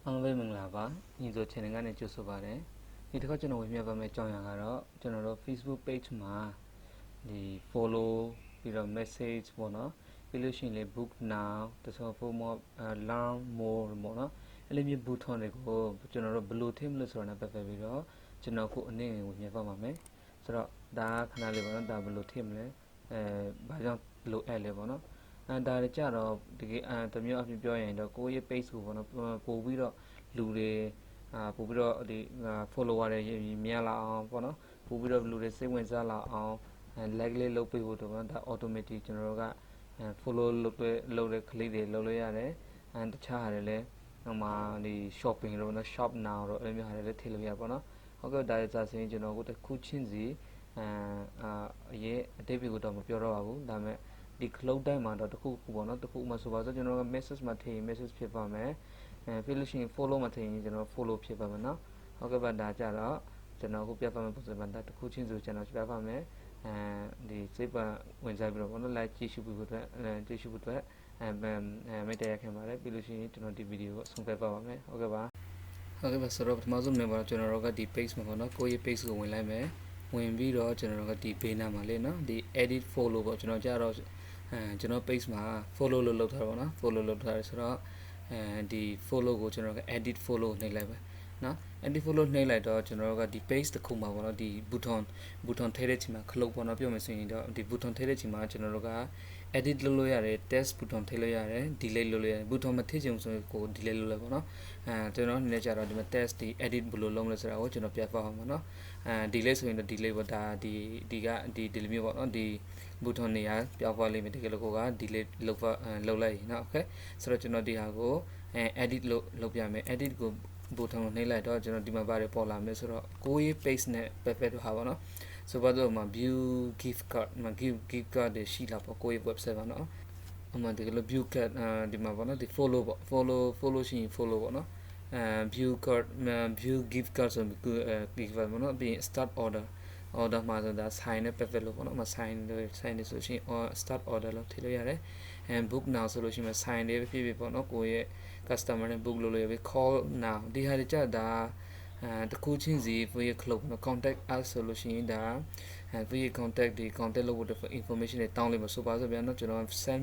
အားလုံးပဲမင်္ဂလာပါညီဆို channel ကနေကြိုဆိုပါရစေဒီတစ်ခါကျွန်တော်ဝင်ပြပါမယ့်အကြောင်းအရာကတော့ကျွန်တော်တို့ Facebook page မှာဒီ follow ပြီးတော့ message ပေါ့နော်ပြီးလို့ရှိရင်လေ book now တခြား for more learn more ပေါ့နော်အဲ့လိုမျိုး button တွေကိုကျွန်တော်တို့ဘယ်လိုထည့်မလဲဆိုတာနဲ့ပတ်သက်ပြီးတော့ကျွန်တော်ခုအနေနဲ့ဝင်ပြပါမယ်ဆိုတော့ဒါခဏလေးပေါ့နော်ဒါဘယ်လိုထည့်မလဲဘာကြောင့်လိုအပ်လဲပေါ့နော်ဒါလည်းကြတော့တကယ်တမျိုးအဖြစ်ပြောရင်တော့ကိုယ့်ရဲ့ page ကိုပေါ့နော်ပို့ပြီးတော့လူတွေပို့ပြီးတော့ဒီ follower တွေများလာအောင်ပေါ့နော်ပို့ပြီးတော့လူတွေစိတ်ဝင်စားလာအောင် like လေးလုပ်ပေးဖို့တော့ဒါ automatic ကျွန်တော်တို့ကfollow လုပ်တဲ့ click တွေလုပ်လို့ရတယ်တခြားဟာတွေလည်းဟိုမှာဒီ shopping တော့နော် shop now တော့အဲ့လိုမျိုးဟာတွေလည်းထည့်လို့ရပါတော့ဟုတ်ကဲ့ဒါရစာစင်းကျွန်တော်တို့တစ်ခုချင်းစီအရေးအတိတ်ကိုတော့မပြောတော့ပါဘူးဒါပေမဲ့ဒီ cloud တိုင်းမှာတော့တစ်ခုပေါ့နော်တစ်ခုမှဆိုပါစို့ကျွန်တော်က message မှာထည့် message ဖြစ်ပါမယ်ပြီးလို့ရှိရင် follow မှာထည့်ရင်ကျွန်တော် follow ဖြစ်ပါမယ်နော်ဟုတ်ကဲ့ပါဒါကြတော့ကျွန်တော်ခုပြပါမယ်ပုံစံမှာတစ်ခုချင်းဆိုကျွန်တော်ပြပါမယ်ဒီစိတ်ပါဝင်စားပြီးတော့ပေါ့နော် like ကြည့်ရှုဖို့အတွက်ကြည့်ရှုဖို့အတွက်မိတ်တရားခင်ပါတယ်ပြီးလို့ရှိရင်ကျွန်တော်ဒီဗီဒီယိုကိုဆုံးဖြတ်ပါပါမယ်ဟုတ်ကဲ့ပါဟုတ်ကဲ့ပါဆိုတော့ပထမဆုံးနေပါတော့ကျွန်တော်တို့ကဒီ page မှာပေါ့နော်ကိုယ့်ရဲ့ page ကိုဝင်လိုက်မယ်ဝင်ပြီးတော့ကျွန်တော်တို့ကဒီ page နာမှာလေနော်ဒီ edit follow ပေါ့ကျွန်တော်ကြတော့ကျွန်တော် page မှာ follow လို့လုပ်ထားပါတော့နော် follow လုပ်ထားရဆိုတော့ဒီ follow ကိုကျွန်တော်က edit follow နှိပ်လိုက်ပဲနော် edit follow နှိပ်လိုက်တော့ကျွန်တော်တို့ကဒီ page တစ်ခုမှာပေါ့နော်ဒီ button ထည့်တဲ့ချိန်မှာခလုတ်ပေါ့နော်ပြောမယ်ဆိုရင်တော့ဒီ button ထည့်တဲ့ချိန်မှာကျွန်တော်တို့က edit လုပ်လို့ရတယ် test button ထည့်လို့ရတယ် delete လုပ်လို့ရတယ် button မထည့်ချင်ဘူးဆိုရင်ကို delete လုပ်လိုက်ပေါ့နော်ကျွန်တော်အနေနဲ့ကြတော့ဒီမှာ test ဒီ edit ဘယ်လိုလုပ်မလဲဆိုတာကိုကျွန်တော်ပြပါအောင်ပေါ့နော်delete ဆိုရင်တော့ delete ပေါ့ဒါဒီလိုမျိုးပေါ့နော်ဒီ button နေရာပြောင်းသွားလိမ့်မယ်တကယ်လို့ကိုက delete လုပ်လိုက်နော် okay ဆိုတော့ကျွန်တော်ဒီဟာကို edit လုပ်ပြမယ် edit ကို button ကိုနှိပ်လိုက်တော့ကျွန်တော်ဒီမှာပါတယ်ပေါ်လာမယ်ဆိုတော့ကိုယ့်ရဲ့ page နဲ့ perfect ဟာပေါ့နော်ဆိုတော့မှာ view gift card မှာ gift card တွေရှိလာပေါ့ကိုယ့်ရဲ့ website ပါနော်အမှဒီလို view card ဒီမှာပေါ့နော်ဒီ follow ပေါ့ follow ရှိရင် follow ပေါ့နော်view card view gift card ဆိုgift card ပေါ့နော်ပြီး start order မှာဆိုတာ sign နဲ့ perfect လို့ပေါ့နော်မ sign နေဆိုရှင် start order လို့ထည့်လို့ရတယ်book now ဆိုလို့ရှိရင် sign တွေဖြစ်ဖြစ်ပေါ့နော်ကိုယ့်ရဲ့ customer နဲ့ book လုပ်လို့ရပြီ call now ဒီဟာတွေကြတာတခုချင်းစီကိုယ့်ရဲ့ club နော် contact us ဆိုလို့ရှိရင်ဒါကိုယ့်ရဲ့ contact ဒီ contact လုပ်ဖို့ information တွေတောင်းလိုက်မှာဆိုပါစို့ဗျာနော်ကျွန်တော် send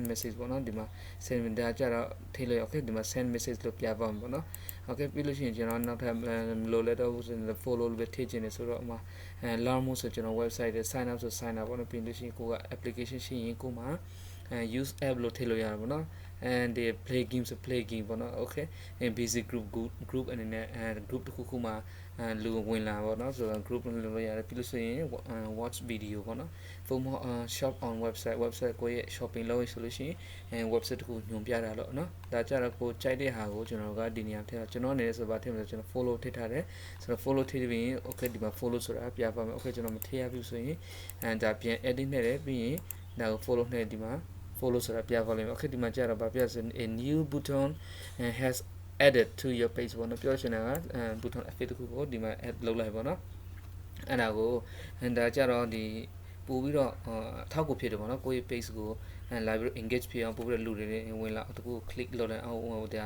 message ပေါ့နော်ဒီမှာ send ဒါကြတော့ထည့်လိုက် okay ဒီမှာ send message လို့ပြပါမှာပေါ့နော် okay ပြီးလို့ရှိရင်ကျွန်တော်နောက်ထပ်လိုလက်တော့ဆိုရင် follow လို့ပဲထည့်ခြင်းနေဆိုတော့မှာlearn more ဆိုကျွန်တော် website တွေ sign up ဆို sign up ပေါ့နော်ပြီးလို့ရှိရင်ကိုက application ရှိရင်ကိုမှာ use app လို့ထည့်လို့ရတာပေါ့နော်and they play games ဆို play game ပေါ့နော် okay and basic group အနေနဲ့group တစ်ခုခုမှာလူဝင်လာပေါ့နော်ဆိုတော့ group လုပ်လို့ရတယ်ပြီးလို့ဆိုရင် watch video ပေါ့နော် for more shop on website ကိုရဲ့ shopping လုပ်ရဆိုလို့ရှိရင်website တစ်ခုညွှန်ပြတာလို့နော်ဒါကြတော့ကိုကြိုက်တဲ့ဟာကိုကျွန်တော်ကဒီနေရာထည့်ကျွန်တော်အနေနဲ့ဆိုပါထည့်မယ်ဆိုကျွန်တော် follow ထည့်ထားတယ်ဆိုတော့ follow ထည့်ပြီးရင် okay ဒီမှာ follow ဆိုတာပြပါမယ် okay ကျွန်တော်မထည့်ရဘူးဆိုရင်ဒါပြန် edit နဲ့တယ်ပြီးရင်ဒါကို follow နဲ့ဒီမှာ follow ဆိုတာပြပါလိမ့်မယ် okay ဒီမှာကြတော့ဗာပြဆို a new button has added to your page ပေါ့နော်ပြောချင်တာကbutton effect တစ်ခုကိုဒီမှာ add လုပ်လိုက်ပေါ့နော်အဲ့ဒါကိုဒါကြတော့ဒီပို့ပြီးတော့ထောက်ကိုဖြစ်တယ်ပေါ့နော်ကိုယ့်ရဲ့ page ကိုလာပြီးတော့ engage ဖြစ်အောင်ပို့ပြီးတော့လူတွေဝင်လာတခု click လုပ်လိုက်အောင်ဟိုဒါ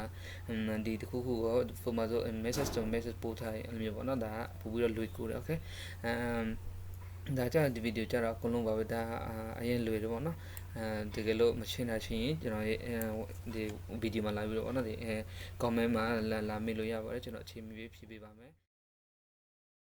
ဒီတခုခုကို for မှာဆို message to message ပို့ထားတယ်အဲ့လိုမျိုးပေါ့နော်ဒါပို့ပြီးတော့လွယ်ကူတယ် okay ဒါကြဒီဗီဒီယိုကြတော့အကုန်လုံးပါပဲဒါအရင်လွယ်တယ်ပေါ့နော်တကယ်လို့မရှင်းတာရှိရင်ကျွန်တော်ရဲ့ဒီဗီဒီယိုမှာလာပြီးတော့ပေါ့နော်ဒီcomment မှာလာမေးလို့ရပါတယ်ကျွန်တော်အချိန်မီဖြည့်ပေးပါမယ်